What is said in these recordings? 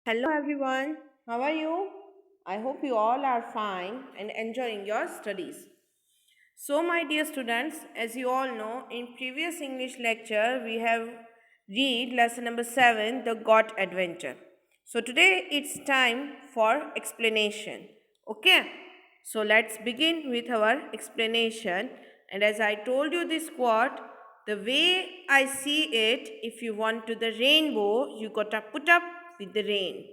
Hello everyone, how are you? I hope you all are fine and enjoying your studies. So, my dear students, as you all know, in previous English lecture we have read lesson number 7, The God Adventure. So, today it's time for explanation. Okay, so let's begin with our explanation. And as I told you this quote, the way I see it, if you want to the rainbow, you gotta put up with the rain.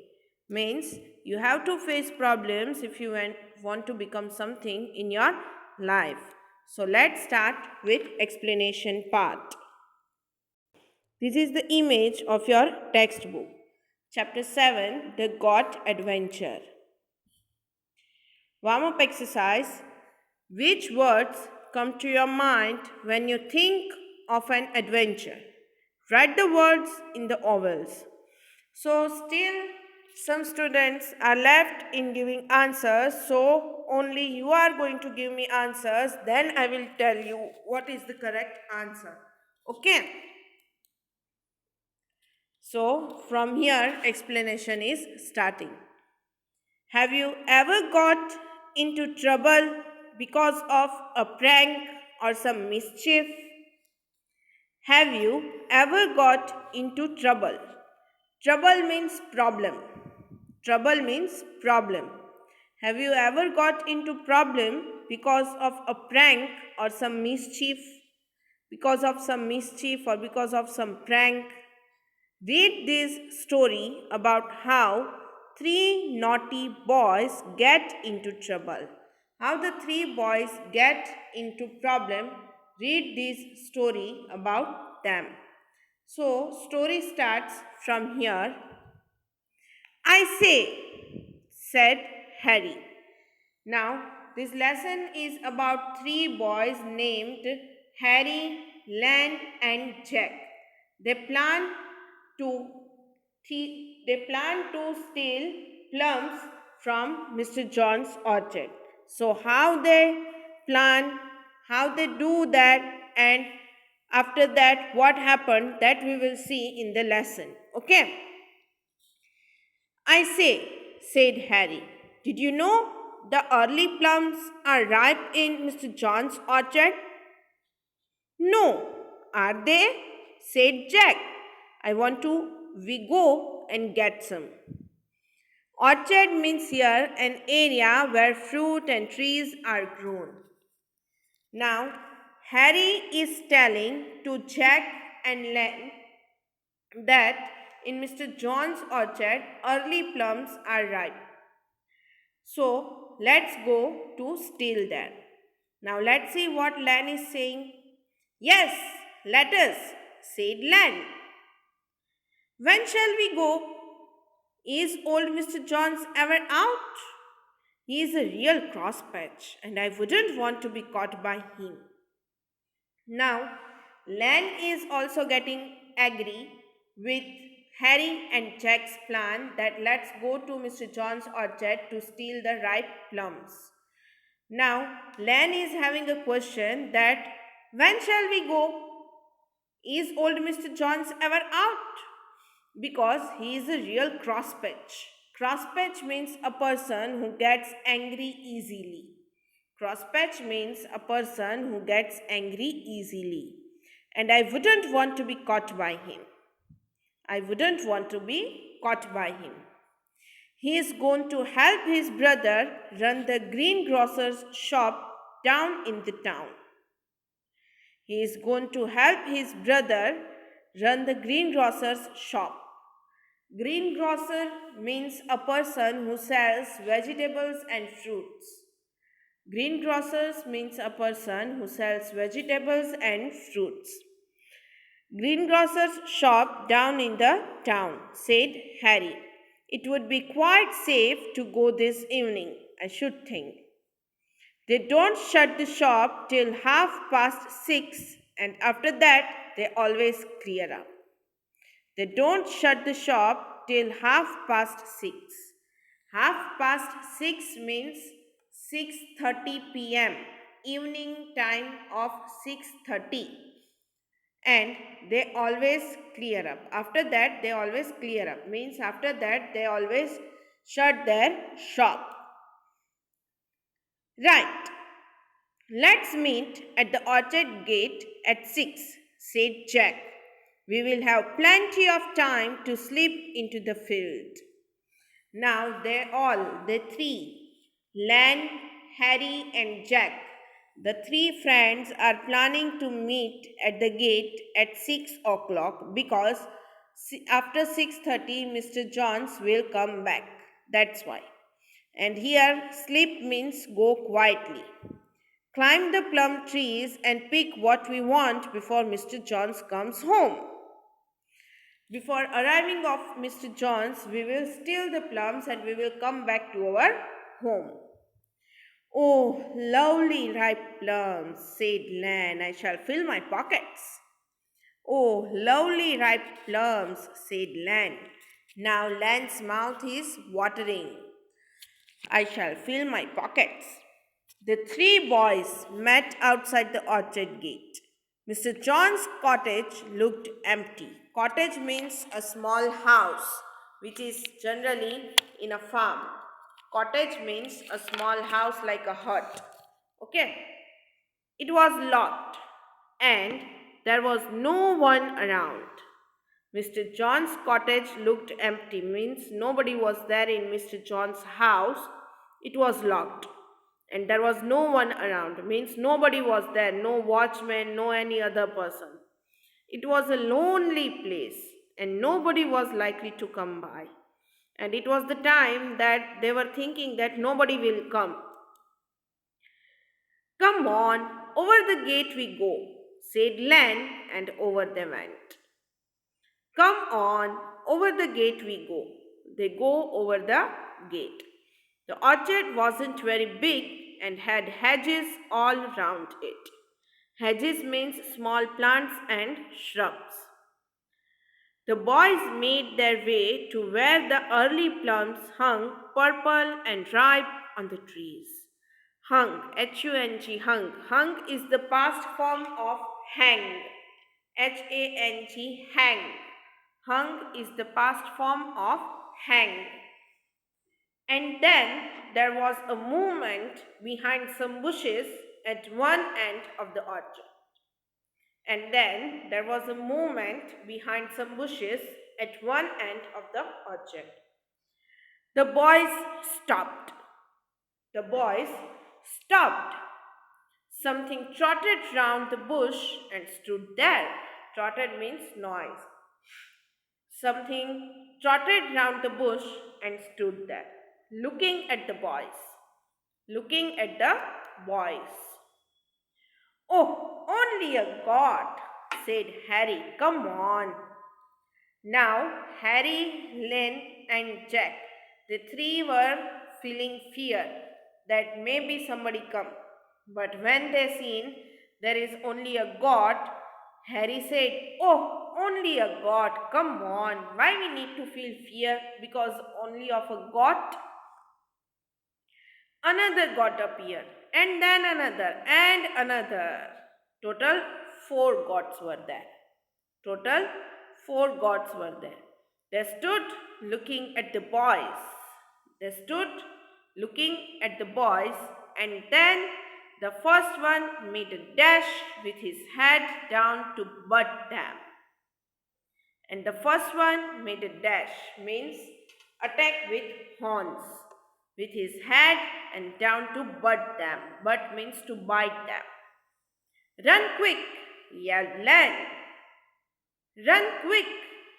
Means you have to face problems if you want to become something in your life. So let's start with explanation part. This is the image of your textbook. Chapter 7, The God Adventure. Warm up exercise. Which words come to your mind when you think of an adventure? Write the words in the ovals. So, still, some students are left in giving answers. So, only you are going to give me answers. Then I will tell you what is the correct answer. Okay. So, from here, explanation is starting. Have you ever got into trouble because of a prank or some mischief? Have you ever got into trouble? Trouble means problem. Trouble means problem. Have you ever got into problem because of a prank or some mischief? Because of some mischief or because of some prank? Read this story about how three naughty boys get into trouble. How the three boys get into problem. Read this story about them. So, story starts from here. I say, said Harry. Now, this lesson is about three boys named Harry, Len, and Jack. They plan to they plan to steal plums from Mr. John's orchard. So, how they plan, how they do that, and after that, what happened, that we will see in the lesson. Okay. I say, said Harry, did you know the early plums are ripe in Mr. John's orchard? No, are they? Said Jack. I want to we go and get some. Orchard means here an area where fruit and trees are grown. Now, Harry is telling to Jack and Len that in Mr. John's orchard early plums are ripe. So let's go to steal that. Now let's see what Len is saying. Yes, let us, said Len. When shall we go? Is old Mr. Johns ever out? He is a real crosspatch, and I wouldn't want to be caught by him. Now, Len is also getting angry with Harry and Jack's plan that let's go to Mr. John's orchard to steal the ripe plums. Now, Len is having a question that when shall we go? Is old Mr. Johns ever out? Because he is a real crosspatch. Crosspatch means a person who gets angry easily. Crosspatch means a person who gets angry easily. And I wouldn't want to be caught by him. I wouldn't want to be caught by him. He is going to help his brother run the greengrocer's shop down in the town. He is going to help his brother run the greengrocer's shop. Greengrocer means a person who sells vegetables and fruits. Greengrocers means a person who sells vegetables and fruits. Greengrocer's shop down in the town, said Harry. It would be quite safe to go this evening, I should think. They don't shut the shop till 6:30, and after that they always clear up. They don't shut the shop till 6:30. 6:30 means 6:30 p.m. evening time of 6:30. and they always clear up. After that they always clear up, means after that they always shut their shop. Right, let's meet at the orchard gate at 6, said Jack. We will have plenty of time to slip into the field. Now the three, Lan, Harry, and Jack, the three friends are planning to meet at the gate at 6 o'clock because after 6:30 Mr. Johns will come back. That's why. And here sleep means go quietly. Climb the plum trees and pick what we want before Mr. Johns comes home. Before arriving of Mr. Johns, we will steal the plums and we will come back to our home. Oh, lovely ripe plums, said Lan. I shall fill my pockets. Oh, lovely ripe plums, said Lan. Now Lan's mouth is watering. I shall fill my pockets. The three boys met outside the orchard gate. Mr. John's cottage looked empty. Cottage means a small house, which is generally in a farm. Cottage means a small house like a hut. Okay? It was locked and there was no one around. Mr. John's cottage looked empty, means nobody was there in Mr. John's house. It was locked and there was no one around, means nobody was there, no watchman, no any other person. It was a lonely place and nobody was likely to come by. And it was the time that they were thinking that nobody will come. Come on, over the gate we go, said Len, and over they went. Come on, over the gate we go. They go over the gate. The orchard wasn't very big and had hedges all round it. Hedges means small plants and shrubs. The boys made their way to where the early plums hung purple and ripe on the trees. Hung, H-U-N-G, hung. Hung is the past form of hang, H-A-N-G, hang. Hung is the past form of hang. And then there was a movement behind some bushes at one end of the orchard. And then there was a movement behind some bushes at one end of the orchard. The boys stopped. The boys stopped. Something trotted round the bush and stood there. Trotted means noise. Something trotted round the bush and stood there, looking at the boys. Looking at the boys. Oh, only a god, said Harry. Come on. Now, Harry, Len, and Jack, the three were feeling fear that maybe somebody come. But when they seen there is only a god, Harry said, oh, only a god, come on. Why we need to feel fear because only of a god? Another god appeared, and then another, and another. Total 4 gods were there. Total 4 gods were there. They stood looking at the boys. They stood looking at the boys, and then the first one made a dash with his head down to butt them. And the first one made a dash, means attack with horns, with his head and down to butt them. Butt means to bite them. Run quick, yelled Len. Run quick,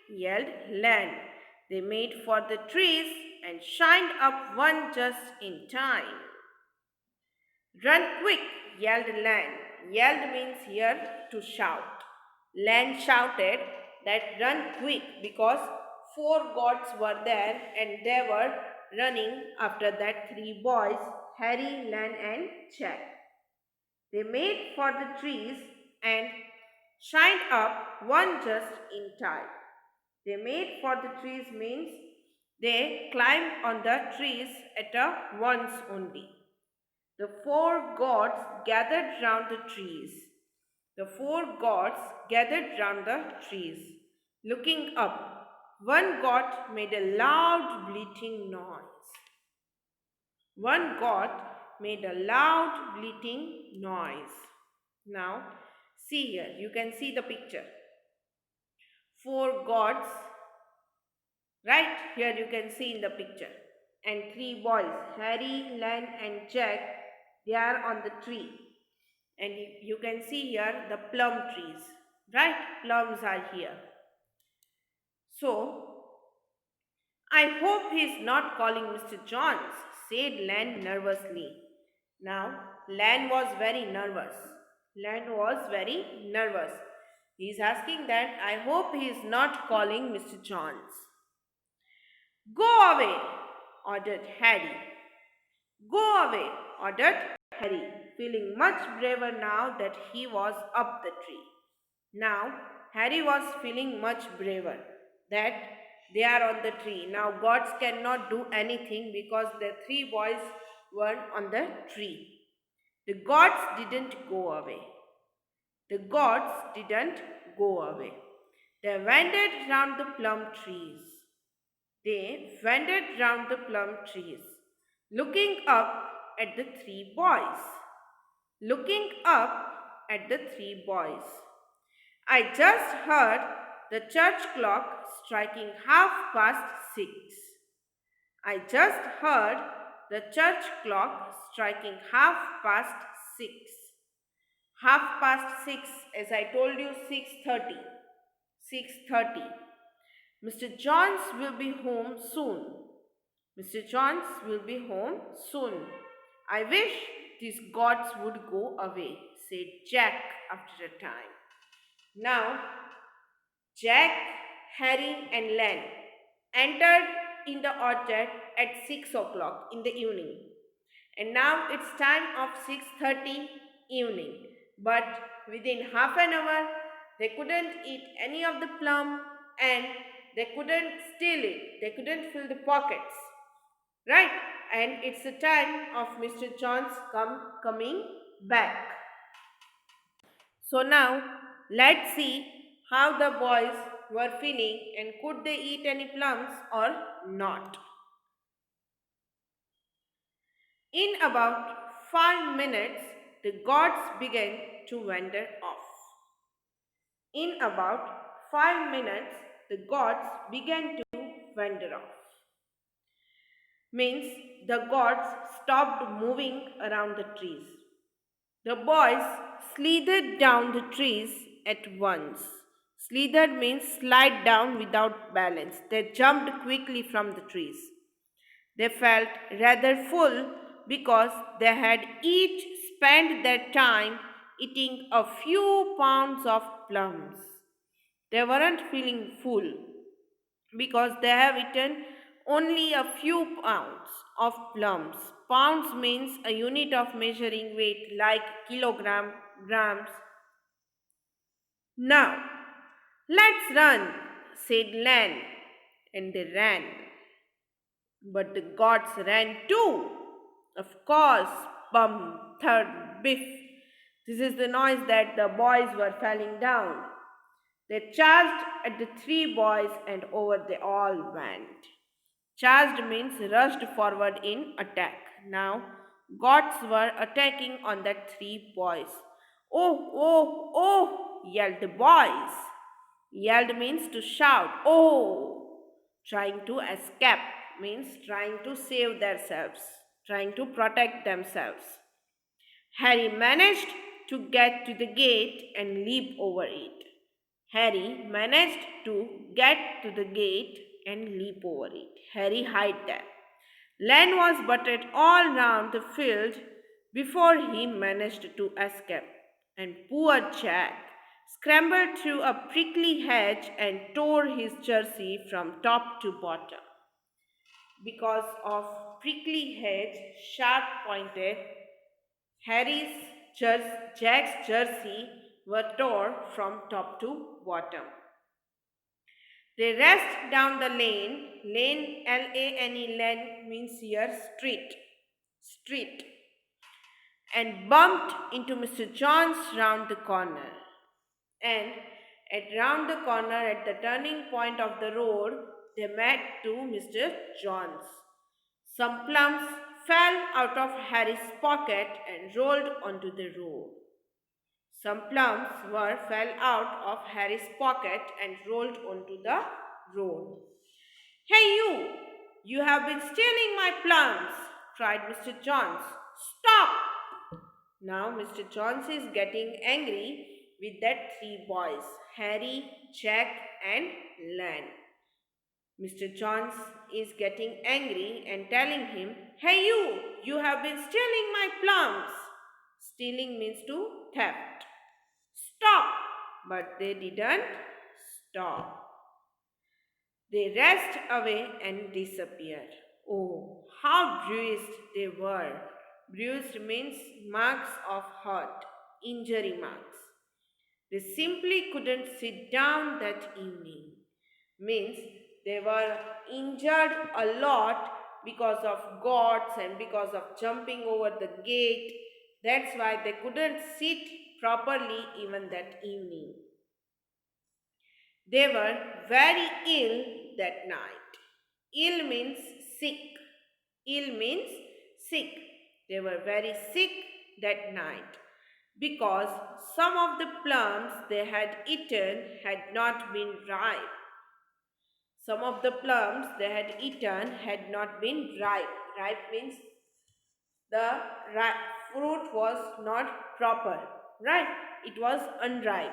yelled Len. They made for the trees and shined up one just in time. Run quick, yelled Len. Yelled means here to shout. Len shouted that run quick because 4 gods were there and they were running after that 3 boys, Harry, Len, and Jack. They made for the trees and shined up one just in time. They made for the trees means they climbed on the trees at a once only. The 4 gods gathered round the trees. The four gods gathered round the trees. Looking up, one god made a loud bleating noise. One god made a loud bleating noise. Now, see here, you can see the picture. Four gods, right here you can see in the picture. And three boys, Harry, Len, and Jack, they are on the tree. And you can see here the plum trees, right? Plums are here. So, I hope he is not calling Mr. Johns, said Len nervously. Now, Len was very nervous. Len was very nervous. He is asking that I hope he is not calling Mr. Johns. Go away, ordered Harry. Go away, ordered Harry, feeling much braver now that he was up the tree. Now, Harry was feeling much braver that they are on the tree. Now, gods cannot do anything because the three boys were on the tree. The gods didn't go away. The gods didn't go away. They wandered round the plum trees. They wandered round the plum trees, looking up at the three boys. Looking up at the three boys. I just heard the church clock striking 6:30. I just heard the church clock striking 6:30. 6:30, as I told you, 6:30. 6:30. Mr. Johns will be home soon. Mr. Johns will be home soon. I wish these gods would go away, said Jack after a time. Now, Jack, Harry, and Len entered in the orchard at 6 o'clock in the evening. And now it's time of 6:30 evening. But within half an hour, they couldn't eat any of the plum and they couldn't steal it. They couldn't fill the pockets. Right? And it's the time of Mr. John's coming back. So now, let's see how the boys were feeling and could they eat any plums or not. In about 5 minutes, the gods began to wander off. In about 5 minutes, the gods began to wander off. Means the gods stopped moving around the trees. The boys slithered down the trees at once. Slithered means slide down without balance. They jumped quickly from the trees. They felt rather full because they had each spent their time eating a few pounds of plums. They weren't feeling full because they have eaten only a few pounds of plums. Pounds means a unit of measuring weight like kilogram, grams. Now, let's run, said Len, and they ran. But the gods ran too. Of course, bum, thud, biff. This is the noise that the boys were falling down. They charged at the three boys and over they all went. Charged means rushed forward in attack. Now, gods were attacking on the three boys. Oh, oh, oh, yelled the boys. Yelled means to shout. Oh, trying to escape means trying to save themselves, trying to protect themselves. Harry managed to get to the gate and leap over it. Harry managed to get to the gate and leap over it. Harry hid there. Len was butted all round the field before he managed to escape. And poor Jack scrambled through a prickly hedge and tore his jersey from top to bottom. Because of prickly hedge, sharp pointed, Jack's jersey were torn from top to bottom. They raced down the lane. Lane, L-A-N-E, lane means here street, and bumped into Mr. Johns round the corner. And at round the corner at the turning point of the road, they met to Mr. John's. Some plums fell out of Harry's pocket and rolled onto the road. Some plums fell out of Harry's pocket and rolled onto the road. Hey you! You have been stealing my plums! Cried Mr. Jones. Stop! Now Mr. Jones is getting angry with that three boys, Harry, Jack and Len. Mr. Jones is getting angry and telling him, Hey you have been stealing my plums. Stealing means to theft. Stop! But they didn't stop. They raced away and disappeared. Oh, how bruised they were. Bruised means marks of hurt, injury marks. They simply couldn't sit down that evening. Means they were injured a lot because of gods and because of jumping over the gate. That's why they couldn't sit properly even that evening. They were very ill that night. Ill means sick. Ill means sick. They were very sick that night because some of the plums they had eaten had not been ripe. Some of the plums they had eaten had not been ripe. Ripe means the fruit was not proper, right? It was unripe.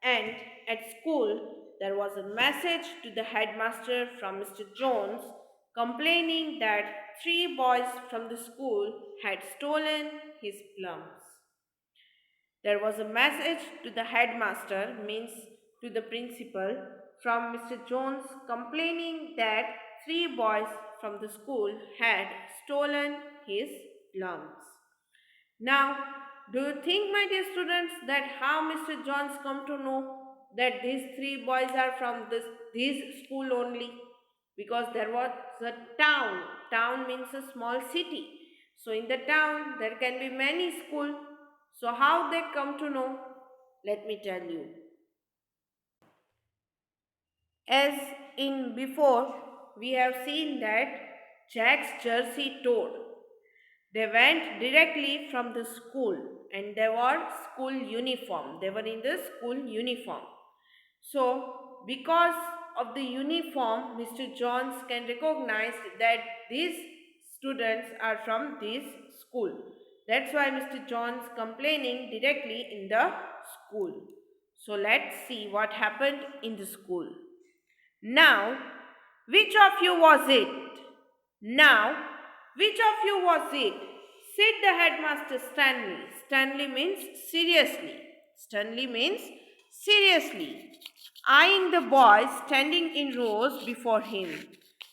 And at school, there was a message to the headmaster from Mr. Jones complaining that three boys from the school had stolen his plums. There was a message to the headmaster, means to the principal, from Mr. Jones complaining that three boys from the school had stolen his plums. Now, do you think, my dear students, that how Mr. Jones come to know that these three boys are from this school only? Because there was a town. Town means a small city. So in the town there can be many schools. So how they come to know? Let me tell you. As in before, we have seen that Jack's jersey tore. They went directly from the school and they were school uniform. They were in the school uniform. So, because of the uniform, Mr. Jones can recognize that these students are from this school. That's why Mr. Jones complaining directly in the school. So, let's see what happened in the school. Now, which of you was it? Now, which of you was it? Said the headmaster sternly. Sternly means seriously. Sternly means seriously. Eyeing the boys standing in rows before him.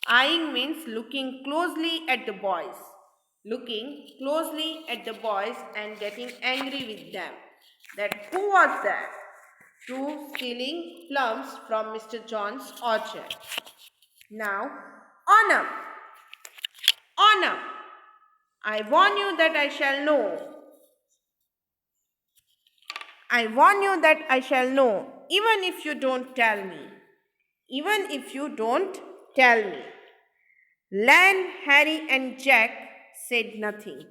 Eyeing means looking closely at the boys. Looking closely at the boys and getting angry with them. That who was that? To stealing plums from Mr. John's orchard. Now, honor. Honor. I warn you that I shall know. I warn you that I shall know, even if you don't tell me. Even if you don't tell me. Len, Harry, and Jack said nothing.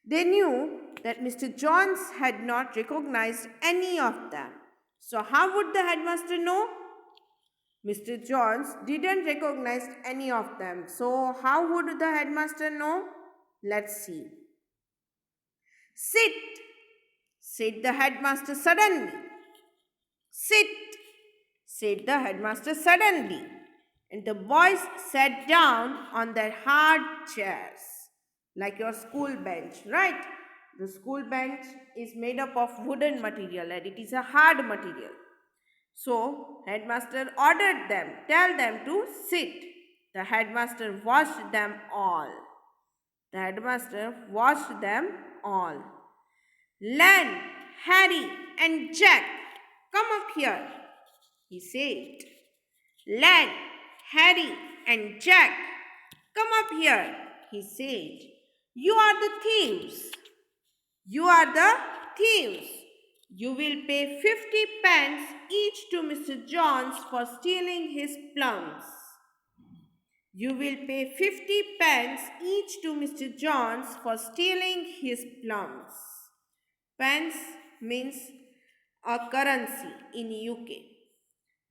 They knew that Mr. Jones had not recognized any of them. So, how would the headmaster know? Mr. Jones didn't recognize any of them. So, how would the headmaster know? Let's see. Sit, said the headmaster suddenly. Sit, said the headmaster suddenly. And the boys sat down on their hard chairs, like your school bench, right? The school bench is made up of wooden material and it is a hard material. So, headmaster ordered them, tell them to sit. The headmaster watched them all. The headmaster watched them all. Len, Harry, and Jack, come up here, he said. Len, Harry, and Jack, come up here, he said. You are the thieves. You are the thieves. You will pay 50 pence each to Mr. Johns for stealing his plums. You will pay 50 pence each to Mr. Johns for stealing his plums. Pence means a currency in UK.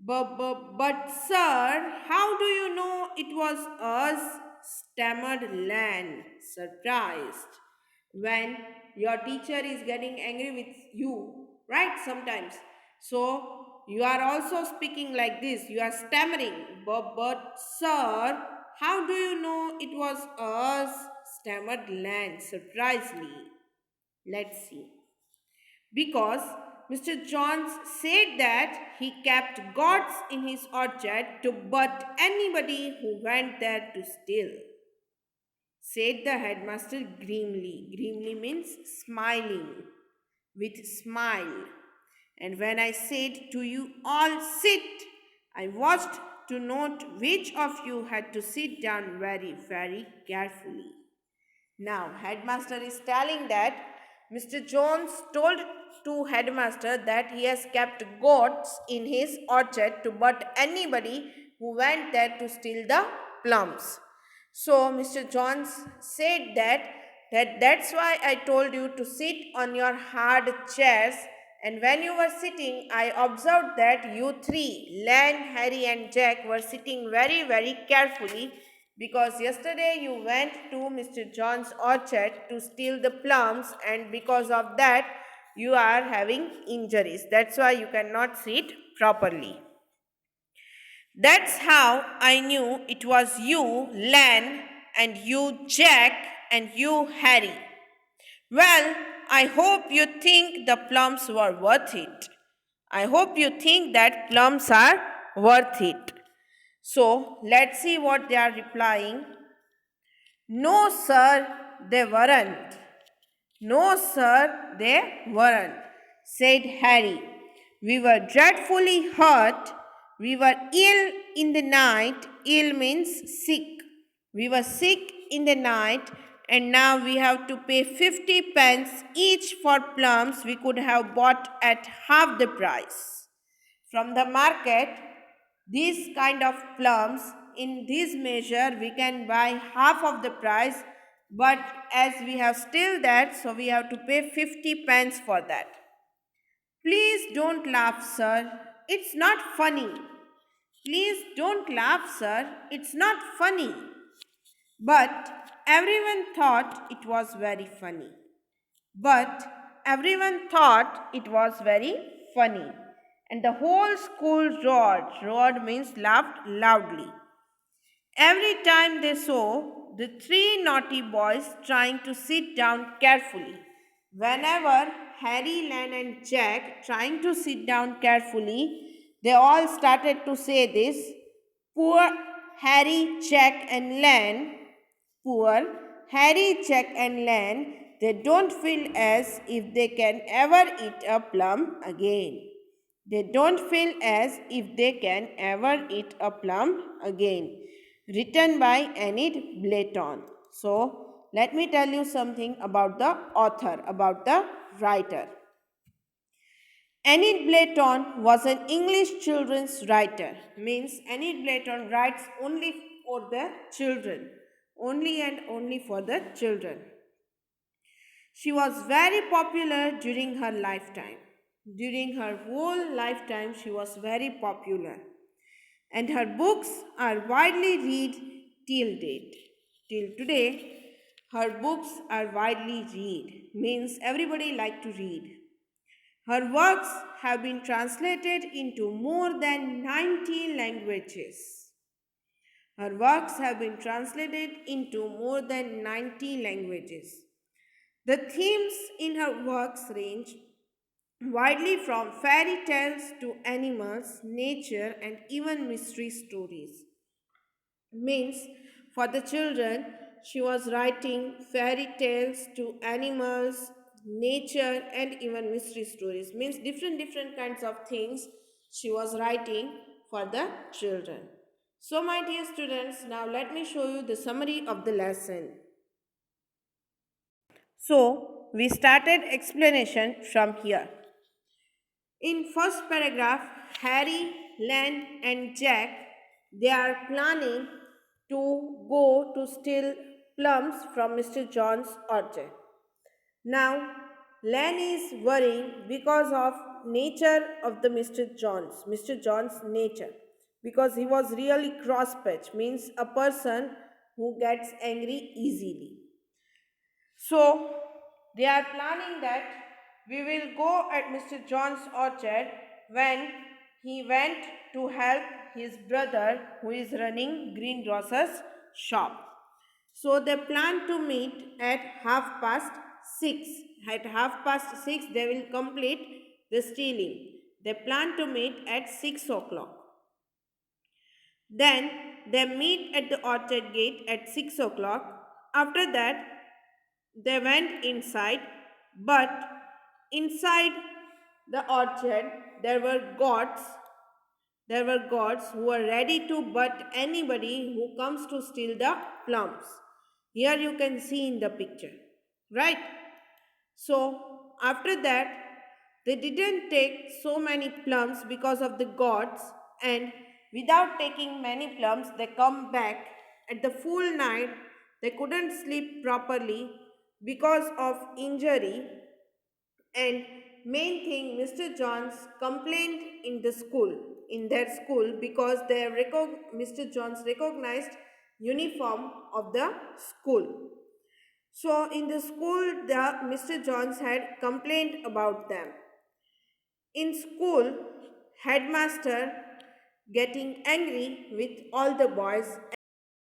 But sir, how do you know it was us? Stammered Lan, surprised. When your teacher is getting angry with you, right? Sometimes. So you are also speaking like this. You are stammering. But sir, how do you know it was us? Stammered Lan, surprisingly. Let's see. Because Mr. Jones said that he kept goats in his orchard to butt anybody who went there to steal, said the headmaster grimly. Grimly means smiling, with smile. And when I said to you all sit, I watched to note which of you had to sit down very, very carefully. Now, headmaster is telling that Mr. Jones told to headmaster that he has kept goats in his orchard to butt anybody who went there to steal the plums. So Mr. Jones said that's why I told you to sit on your hard chairs, and when you were sitting I observed that you three, Len, Harry and Jack, were sitting very, very carefully because yesterday you went to Mr. John's orchard to steal the plums, and because of that you are having injuries. That's why you cannot sit properly. That's how I knew it was you, Len, and you, Jack, and you, Harry. Well, I hope you think the plums were worth it. I hope you think that plums are worth it. So let's see what they are replying. No, sir, they weren't. No, sir, they weren't, said Harry. We were dreadfully hurt. We were ill in the night. Ill means sick. We were sick in the night, and now we have to pay 50 pence each for plums we could have bought at half the price. From the market, these kind of plums in this measure we can buy half of the price, but as we have still that, so we have to pay 50 pence for that. Please don't laugh, sir. It's not funny. Please don't laugh, sir. It's not funny. But everyone thought it was very funny. But everyone thought it was very funny. And the whole school roared. Roared means laughed loudly. Every time they saw the three naughty boys trying to sit down carefully. Whenever Harry, Len, and Jack trying to sit down carefully, they all started to say this. Poor Harry, Jack, and Len. Poor Harry, Jack, and Len. They don't feel as if they can ever eat a plum again. They don't feel as if they can ever eat a plum again. Written by Enid Blyton. So, let me tell you something about the author, about the writer. Enid Blyton was an English children's writer. Means Enid Blyton writes only for the children. Only and only for the children. She was very popular during her lifetime. During her whole lifetime, she was very popular. And her books are widely read till date. Till today, her books are widely read. Means everybody like to read. Her works have been translated into more than 90 languages. Her works have been translated into more than 90 languages. The themes in her works range widely from fairy tales to animals, nature, and even mystery stories. Means for the children, she was writing fairy tales to animals, nature, and even mystery stories. Means different kinds of things she was writing for the children. So, my dear students, now let me show you the summary of the lesson. So, we started explanation from here. In first paragraph, Harry, Len and Jack, they are planning to go to steal plums from Mr. John's orchard. Now, Len is worrying because of nature of the Mr. John's nature, because he was really cross-patch, means a person who gets angry easily. So, they are planning that we will go at Mr. John's orchard when he went to help his brother who is running greengrocer's shop. So they plan to meet at 6:30. At 6:30, they will complete the stealing. They plan to meet at 6 o'clock. Then they meet at the orchard gate at 6 o'clock. After that, they went inside, but inside the orchard there were gods. There were gods who were ready to butt anybody who comes to steal the plums. Here you can see in the picture, right? So after that, they didn't take so many plums because of the gods, and without taking many plums, they come back at the full night. They couldn't sleep properly because of injury, and main thing, Mr. Johns complained in their school, because Mr. Johns recognized uniform of the school. So in the school, Mr. Johns had complained about them. In school, headmaster getting angry with all the boys,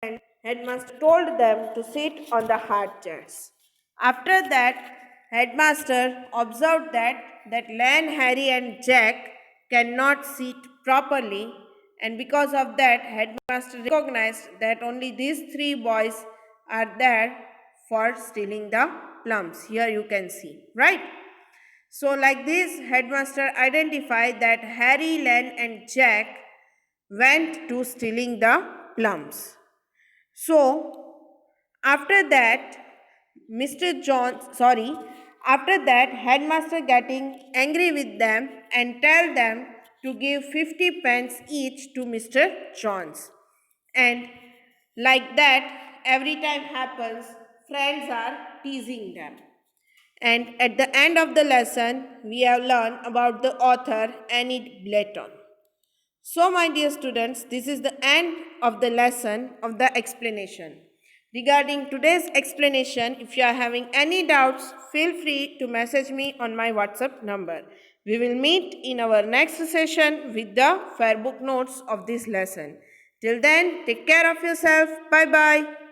and headmaster told them to sit on the hard chairs. After that, headmaster observed that Lan, Harry and Jack cannot sit properly, and because of that, headmaster recognized that only these three boys are there for stealing the plums. Here you can see, right? So like this, headmaster identified that Harry, Len and Jack went to stealing the plums. So, after that, after that, headmaster getting angry with them and tell them to give 50 pence each to Mr. Johns. And like that, every time happens, friends are teasing them. And at the end of the lesson, we have learned about the author Enid Blyton. So, my dear students, this is the end of the lesson of the explanation. Regarding today's explanation, if you are having any doubts, feel free to message me on my WhatsApp number. We will meet in our next session with the fair book notes of this lesson. Till then, take care of yourself. Bye bye.